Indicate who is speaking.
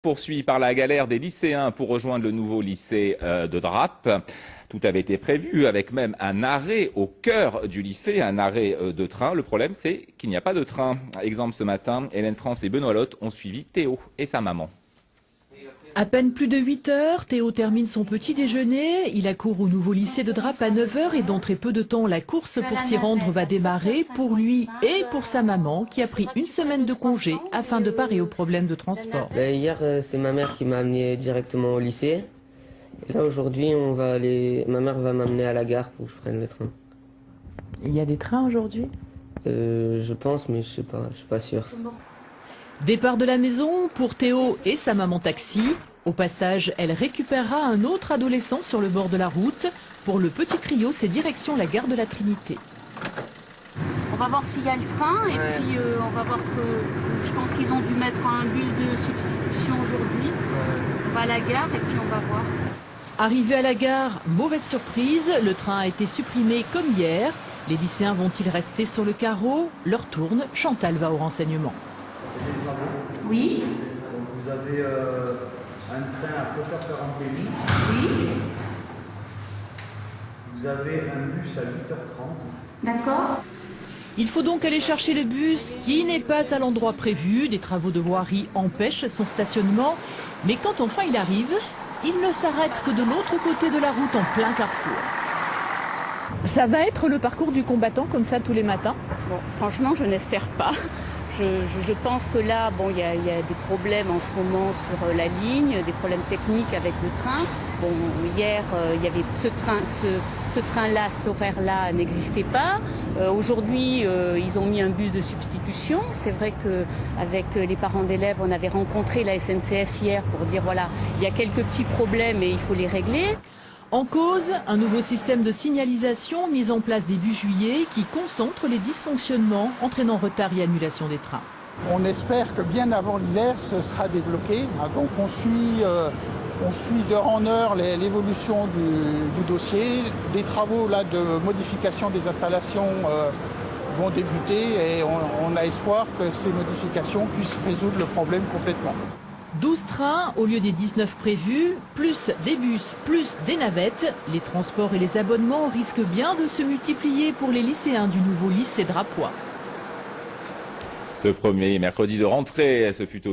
Speaker 1: Poursuivi par la galère des lycéens pour rejoindre le nouveau lycée de Drappe. Tout avait été prévu avec même un arrêt au cœur du lycée, un arrêt de train. Le problème, c'est qu'il n'y a pas de train. Exemple ce matin, Hélène France et Benoît Lotte ont suivi Théo et sa maman.
Speaker 2: À peine plus de 8 heures, Théo termine son petit déjeuner. Il accourt au nouveau lycée de Drappe à 9 heures et dans très peu de temps, la course pour s'y rendre va démarrer pour lui et pour sa maman qui a pris une semaine de congé afin de parer aux problèmes de transport.
Speaker 3: Hier, c'est ma mère qui m'a amené directement au lycée. Et là, aujourd'hui, ma mère va m'amener à la gare pour que je prenne le train.
Speaker 2: Il y a des trains aujourd'hui ?
Speaker 3: Je pense, mais je suis pas sûr.
Speaker 2: Départ de la maison pour Théo et sa maman taxi. Au passage, elle récupérera un autre adolescent sur le bord de la route. Pour le petit trio, c'est direction la gare de la Trinité.
Speaker 4: On va voir s'il y a le train et puis on va voir que je pense qu'ils ont dû mettre un bus de substitution aujourd'hui. On va à la gare et puis on va voir.
Speaker 2: Arrivé à la gare, mauvaise surprise, le train a été supprimé comme hier. Les lycéens vont-ils rester sur le carreau? L'heure tourne, Chantal va au renseignement.
Speaker 4: Oui.
Speaker 5: Vous avez un train à 7h41.
Speaker 4: Oui.
Speaker 5: Vous avez un bus à 8h30.
Speaker 4: D'accord.
Speaker 2: Il faut donc aller chercher le bus qui n'est pas à l'endroit prévu. Des travaux de voirie empêchent son stationnement. Mais quand enfin il arrive, il ne s'arrête que de l'autre côté de la route en plein carrefour. Ça va être le parcours du combattant comme ça tous les matins?
Speaker 4: Bon, franchement, je n'espère pas. Je pense que là, bon, il y a des problèmes en ce moment sur la ligne, des problèmes techniques avec le train. Bon, hier, il y avait ce train-là, cet horaire-là n'existait pas. Aujourd'hui, ils ont mis un bus de substitution. C'est vrai qu'avec les parents d'élèves, on avait rencontré la SNCF hier pour dire voilà, il y a quelques petits problèmes et il faut les régler.
Speaker 2: En cause, un nouveau système de signalisation mis en place début juillet qui concentre les dysfonctionnements entraînant retard et annulation des trains.
Speaker 6: On espère que bien avant l'hiver, ce sera débloqué. Donc on suit d'heure en heure l'évolution du dossier. Des travaux là, de modification des installations vont débuter et on a espoir que ces modifications puissent résoudre le problème complètement.
Speaker 2: 12 trains au lieu des 19 prévus, plus des bus, plus des navettes. Les transports et les abonnements risquent bien de se multiplier pour les lycéens du nouveau lycée drappois.
Speaker 1: Ce premier mercredi de rentrée, ce fut